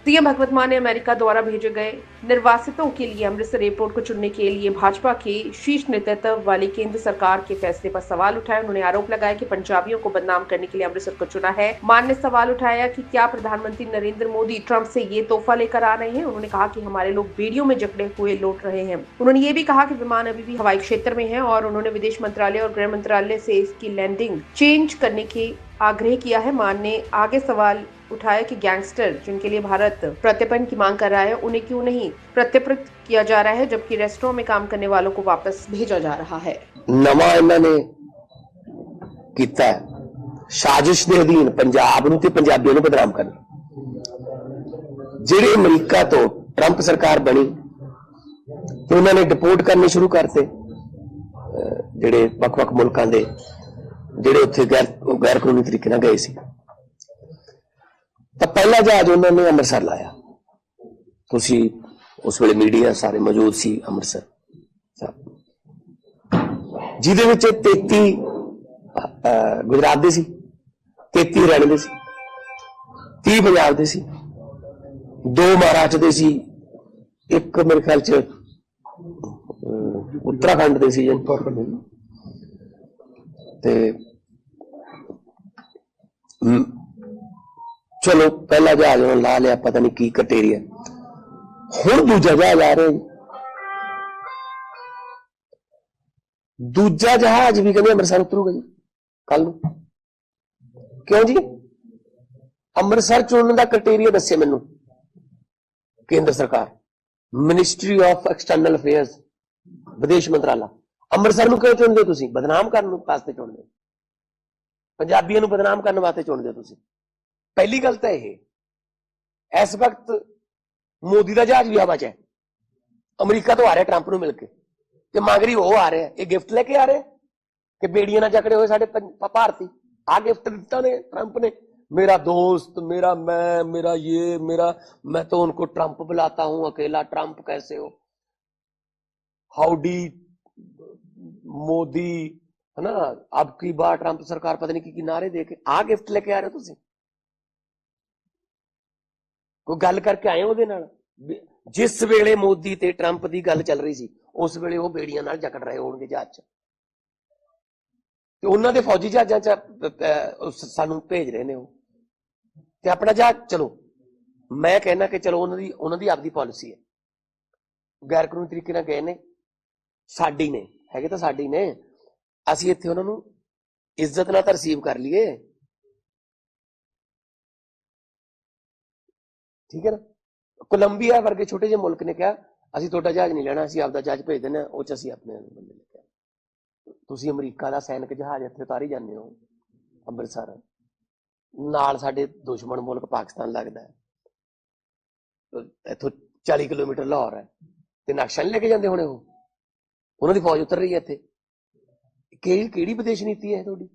CM भगवत मान ने America द्वारा भेजे गए निर्वासितों के लिए अमृतसर एयरपोर्ट को चुनने के लिए भाजपा के शीर्ष नेतृत्व वाली केंद्र सरकार के फैसले पर सवाल उठाया। उन्होंने आरोप लगाया कि पंजाबियों को बदनाम करने के लिए अमृतसर को चुना है। मान ने सवाल उठाया कि क्या प्रधानमंत्री नरेंद्र मोदी ट्रंप से ये तोहफा लेकर आ रहे हैं। उन्होंने कहा कि हमारे लोग बेड़ियों में जकड़े हुए लौट रहे हैं। उन्होंने ये भी कहा कि विमान अभी भी हवाई क्षेत्र में है और उन्होंने विदेश मंत्रालय और गृह मंत्रालय से इसकी लैंडिंग चेंज करने की आग्रह किया है। मान ने आगे सवाल उठाया कि गैंगस्टर जिनके लिए भारत प्रत्यर्पण की मांग कर रहा है उन्हें क्यों नहीं प्रत्यर्पित किया जा रहा है, जबकि रेस्टोरेंट में काम करने वालों को वापस भेजा जा रहा है। नवा इन्होंने किया साजिश के अधीन पंजाब नूं ते पंजाबियों नूं बदनाम करना। जिहड़े अमरीका तो ट्रंप सरकार बनी तो उन्होंने डिपोर्ट करने शुरू करते जिहड़े वख-वख मुल्कां दे जिहड़े उत्थे गैर कानूनी तरीके नाल गए सी। तो पहला जहाज उन्होंने अमृतसर लाया। तुसी उस वेले मीडिया सारे मौजूद सी अमृतसर, जिहदे विच 33 गुजरात दे सी, 33 हरियाणे दे सी, 30 पंजाब दे सी, 2 महाराष्ट्र दे सी, एक मेरे ख्याल च उत्तराखंड दे सी। चलो पहला जहाज उन्होंने ला लिया, पता नहीं की कटेरिया। हुण दूजा जहाज आ रहा है। दूजा जहाज भी कहते अमृतसर उतरूगा जी कल। क्यों जी? अमृतसर चुनने का क्राइटेरिया दसे मैनू केंद्र सरकार, मिनिस्ट्री ऑफ एक्सटर्नल अफेयर्स, विदेश मंत्रालय। अमृतसर नूं क्यों चुनदे हो तुसीं? बदनाम करने वास्ते चुनदे हो, पंजाबियों नूं बदनाम करने वास्ते चुनदे हो तुसीं। पहली गल तो यह इस वक्त मोदी का जहाज भी हवा च है। अमरीका तो आ रहा ट्रंप नूं मिलके ते मगरी वो आ रहा है। ये गिफ्ट लेके आ रहे कि बेड़ियां ना जकड़े हुए साडे भारती। आ गिफ्ट दिता ने ट्रंप ने, मेरा दोस्त, मेरा मेरा ये मेरा, मैं तो उनको ट्रंप बुलाता हूं, अकेला ट्रंप कैसे हो, हाउडी मोदी, है ना, अब की बार ट्रंप सरकार पता नहीं की नारे देके आ गिफ्ट लेके आ रहे हो तुसीं। कोई गल करके आए ਉਹਦੇ ਨਾਲ? जिस वेले मोदी ते ट्रंप की गल चल रही सी उस वेले वो बेड़ियां नाल जकड़ रहे होणगे जहाज च, ते उन्हां दे फौजी जहाजां च सानू भेज रहे ने ते अपना जहाज। चलो मैं कहना कि चलो उन्हां दी आपदी पॉलिसी है, गैर कानूनी तरीके नाल गए ने, साडी ने हैगे तां साडी ने, असीं इत्थे उन्हां नू इज्जत नाल तां रिसीव कर लीए, ठीक है ना। कोलंबिया वर्गे छोटे जे मुल्क ने कहा असीं तुहाडा जहाज नहीं लेना, असीं आपदा जहाज भेज देना, उह च असीं अपने बंदे लेके आए। तुसीं अमरीका दा सैनिक जहाज इत्थे उतारी जांदे हो अमृतसर, नाल साडे दुश्मन मुल्क पाकिस्तान लगदा है, इत्थों 40 किलोमीटर लाहौर है, ते नक्शा नहीं लेके जांदे होणे ओह, उन्हां दी फौज उतर रही है इत्थे। किहड़ी विदेश नीति है तुहाडी?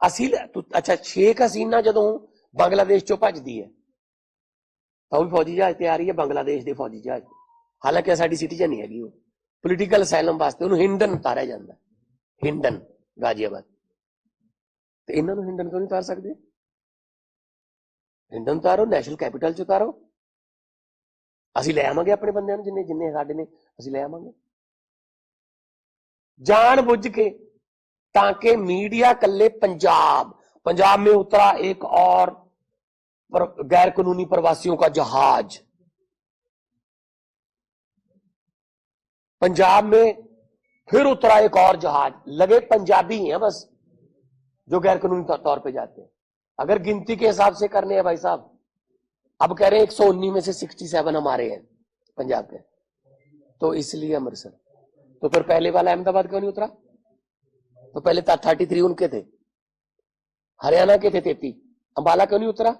असीं अच्छा शेख हसीना जदों बांग्लादेश चों भजदी है तो भी फौजी जहाज तैयार ही है, बांग्लादेश के फौजी जहाज। हालांकि साडी सिटीजन नहीं हैगी, पोलीटिकल असैलम वास्ते उन्होंने हिंडन उतारिया जाता है, हिंडन गाजियाबाद। तो इन्हां नूं हिंडन क्यों नहीं उतार सकते? हिंडन उतारो, नैशनल कैपिटल च उतारो, असीं ले आवांगे अपने बंदियां नूं, जिन्ने जिन्ने साडे ने असीं ले आवांगे जान बुझ के, ताकि मीडिया कल्ले पंजाब में उतरा एक और गैर कानूनी प्रवासियों का जहाज, पंजाब में फिर उतरा एक और जहाज, लगे पंजाबी हैं बस जो गैर कानूनी तौर पे जाते हैं। अगर गिनती के हिसाब से करने हैं भाई साहब, अब कह रहे हैं 119 में से 67 हमारे हैं पंजाब के, तो इसलिए अमृतसर। तो फिर पहले वाला अहमदाबाद क्यों नहीं उतरा? तो पहले 33 उनके थे, हरियाणा के थे 33, अंबाला क्यों नहीं उतरा?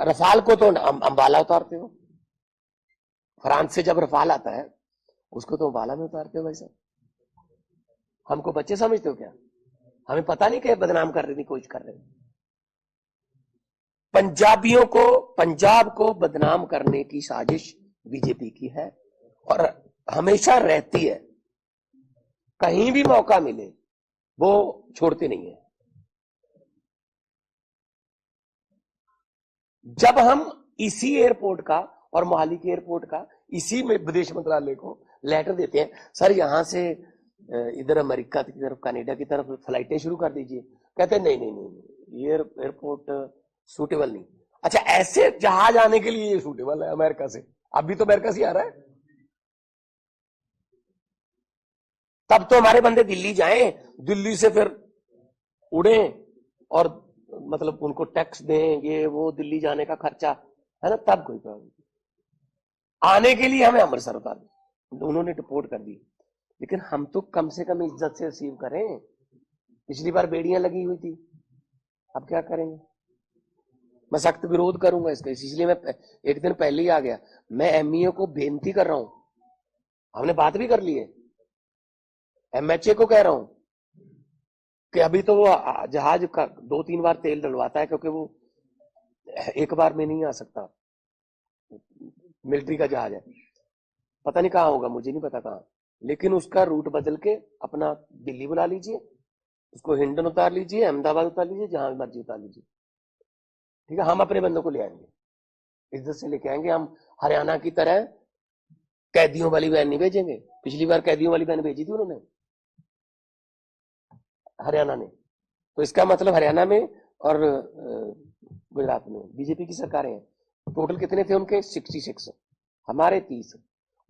रफाल को तो अंबाला उतारते हो, फ्रांस से जब रफाल आता है उसको तो अंबाला में उतारते हो भाई साहब। हमको बच्चे समझते हो क्या? हमें पता नहीं कि बदनाम करने की कोशिश कर रहे हैं। पंजाबियों को, पंजाब को बदनाम करने की साजिश बीजेपी की है और हमेशा रहती है। कहीं भी मौका मिले वो छोड़ते नहीं है। जब हम इसी एयरपोर्ट का और मोहाली के एयरपोर्ट का इसी में विदेश मंत्रालय को लेटर देते हैं, सर यहां से इधर अमेरिका की तरफ, कनाडा की तरफ फ्लाइटें शुरू कर दीजिए, कहते हैं नहीं नहीं नहीं, ये एयरपोर्ट सूटेबल नहीं। अच्छा, ऐसे जहाज आने के लिए ये सूटेबल है अमेरिका से, अभी तो अमेरिका से आ रहा है, तब तो हमारे बंदे दिल्ली जाएं, दिल्ली से फिर उड़े और मतलब उनको टैक्स दें, ये वो दिल्ली जाने का खर्चा है ना, तब कोई प्रॉब्लम। आने के लिए हमें अमृतसर उतार दिया, उन्होंने डिपोर्ट कर दी, लेकिन हम तो कम से कम इज्जत से रिसीव करें। पिछली बार बेड़ियां लगी हुई थी, अब क्या करेंगे? मैं सख्त विरोध करूंगा इसका, इसलिए मैं एक दिन पहले ही आ गया। मैं एमईओ को बेनती कर रहा हूं, हमने बात भी कर ली है, एमएचए को कह रहा हूं कि अभी तो वो जहाज का 2-3 बार तेल डलवाता है, क्योंकि वो एक बार में नहीं आ सकता, मिलिट्री का जहाज है, पता नहीं कहाँ होगा, मुझे नहीं पता कहाँ, लेकिन उसका रूट बदल के अपना दिल्ली बुला लीजिए, उसको हिंडन उतार लीजिए, अहमदाबाद उतार लीजिए, जहां मर्जी उतार लीजिए, ठीक है। हम अपने बंदों को ले आएंगे, इज्जत से लेके आएंगे। हम हरियाणा की तरह कैदियों वाली वैन नहीं भेजेंगे। पिछली बार कैदियों वाली वैन भेजी थी उन्होंने, हरियाणा ने, तो इसका मतलब हरियाणा में और गुजरात में बीजेपी की सरकारें हैं। टोटल कितने थे उनके? 66, हमारे 30।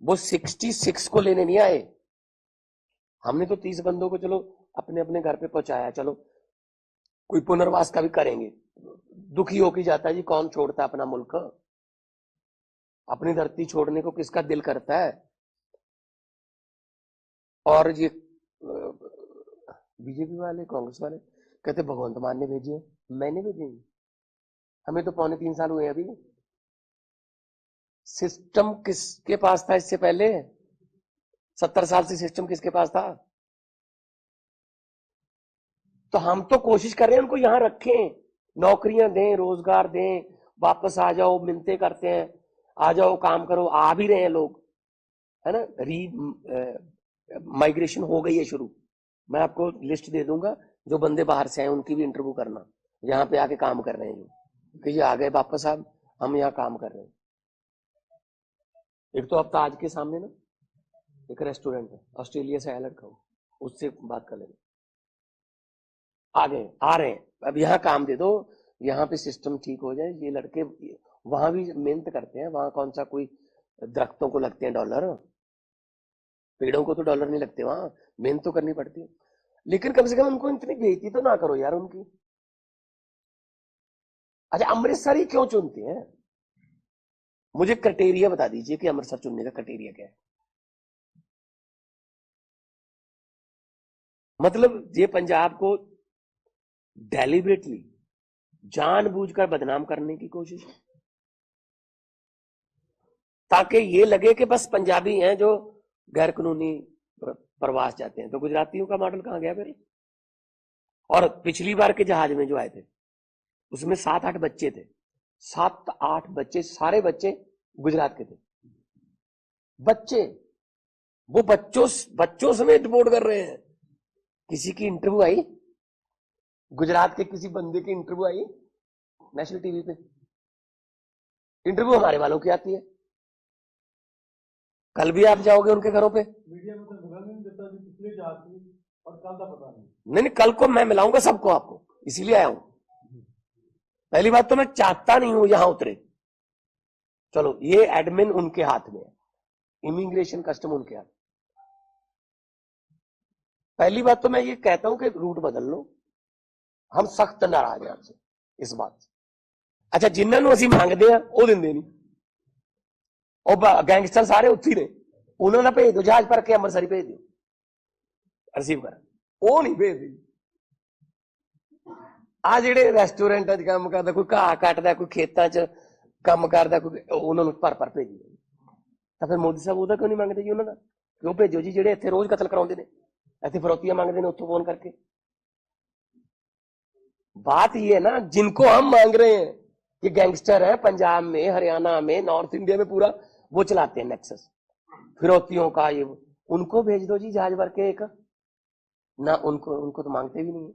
वो 66 को लेने नहीं आए, हमने तो 30 बंदों को चलो अपने अपने घर पे पहुंचाया, चलो कोई पुनर्वास का भी करेंगे। दुखी होके जाता है जी, कौन छोड़ता है अपना मुल्क, अपनी धरती छोड़ने को किसका दिल करता है? और ये बीजेपी वाले, कांग्रेस वाले कहते भगवंत मान ने भेजी है, मैंने भेजी, हमें तो 2.25 साल हुए अभी। सिस्टम किसके पास था इससे पहले? 70 साल से सिस्टम किसके पास था? तो हम तो कोशिश कर रहे हैं उनको यहां रखें, नौकरियां दें, रोजगार दें, वापस आ जाओ, मिलते करते हैं, आ जाओ काम करो, आ भी रहे हैं लोग, है ना। माइग्रेशन हो गई है शुरू, मैं आपको लिस्ट दे दूंगा, जो बंदे बाहर से आए उनकी भी इंटरव्यू करना, यहाँ पे आके काम कर रहे हैं जो, कि ये आ गए वापस, आप हम यहाँ काम कर रहे हैं। एक तो अब ताज के सामने ना एक रेस्टोरेंट है, ऑस्ट्रेलिया से आया लड़का, उससे बात कर लेंगे, आ गए, आ रहे हैं, अब यहाँ काम दे दो, यहाँ पे सिस्टम ठीक हो जाए। ये लड़के वहां भी मेहनत करते हैं, वहां कौन सा कोई दरख्तों को लगते हैं डॉलर, पेड़ों को तो डॉलर नहीं लगते, वहां मेहनत तो करनी पड़ती है। लेकिन कम से कम उनको इतनी बेइज्जती तो ना करो यार उनकी। अच्छा, अमृतसर ही क्यों चुनते हैं? मुझे क्राइटेरिया बता दीजिए कि अमृतसर चुनने का क्राइटेरिया क्या है। मतलब ये पंजाब को डेलिबरेटली जानबूझकर बदनाम करने की कोशिश, ताकि ये लगे कि बस पंजाबी हैं जो गैर कानूनी प्रवास जाते हैं। तो गुजरातियों का मॉडल कहां गया फिर? और पिछली बार के जहाज में जो आए थे उसमें 7-8 बच्चे थे, 7-8 बच्चे, सारे बच्चे गुजरात के थे, बच्चे, वो बच्चों समेत रिपोर्ट कर रहे हैं। किसी की इंटरव्यू आई, गुजरात के किसी बंदे की इंटरव्यू आई नेशनल टीवी पे, इंटरव्यू हमारे वालों की आती है। कल भी आप जाओगे उनके घरों पे, मीडिया में तो मिला नहीं देता जी, पिछले जाती और कल का पता नहीं। नहीं, कल को मैं मिलाऊंगा सबको आपको, इसीलिए आया हूं। पहली बात तो मैं चाहता नहीं हूं यहां उतरे, चलो ये एडमिन उनके हाथ में है, इमिग्रेशन कस्टम उनके हाथ। पहली बात तो मैं ये कहता हूं कि रूट बदल लो, हम सख्त नाराज हैं आपसे इस बात से। अच्छा, जिन्होंने ਅਸੀਂ ਮੰਗਦੇ ਆ ਉਹ ਦਿੰਦੇ ਨਹੀਂ, ਉਹ ਗੈਂਗਸਟਰ ਸਾਰੇ ਉੱਥੇ ਹੀ ਨੇ, ਉਹਨਾਂ ਦਾ ਭੇਜ ਦਿਓ, ਜਹਾਜ਼ ਭਰ ਕੇ ਅੰਮ੍ਰਿਤਸਰ ਹੀ ਭੇਜ ਦਿਓ, ਰਿਸੀਵ ਕਰ, ਉਹ ਨਹੀਂ ਭੇਜਦੇ। ਆ ਜਿਹੜੇ ਰੈਸਟੋਰੈਂਟਾਂ 'ਚ ਕੰਮ ਕਰਦਾ, ਕੋਈ ਘਾਹ ਕੱਟਦਾ, ਕੋਈ ਖੇਤਾਂ 'ਚ ਕੰਮ ਕਰਦਾ, ਕੋਈ ਉਹਨਾਂ ਨੂੰ ਭਰ ਭੇਜੀ, ਤਾਂ ਫਿਰ ਮੋਦੀ ਸਾਹਿਬ ਉਹਦਾ ਕਿਉਂ ਨਹੀਂ ਮੰਗਦੇ ਜੀ? ਉਹਨਾਂ ਦਾ ਕਿਉਂ ਭੇਜੋ ਜੀ, ਜਿਹੜੇ ਇੱਥੇ ਰੋਜ਼ ਕਤਲ ਕਰਾਉਂਦੇ ਨੇ, ਇੱਥੇ ਫਰੋਤੀਆਂ ਮੰਗਦੇ ਨੇ ਉੱਥੋਂ फोन करके। बात ये है ना, जिनको हम मांग रहे हैं कि गैंगस्टर है पंजाब में, हरियाणा में, नॉर्थ इंडिया में पूरा, वो चलाते हैं नेक्सस फिरौतियों का, ये उनको भेज दो जी जहाज भर के एक ना, उनको तो मांगते भी नहीं है।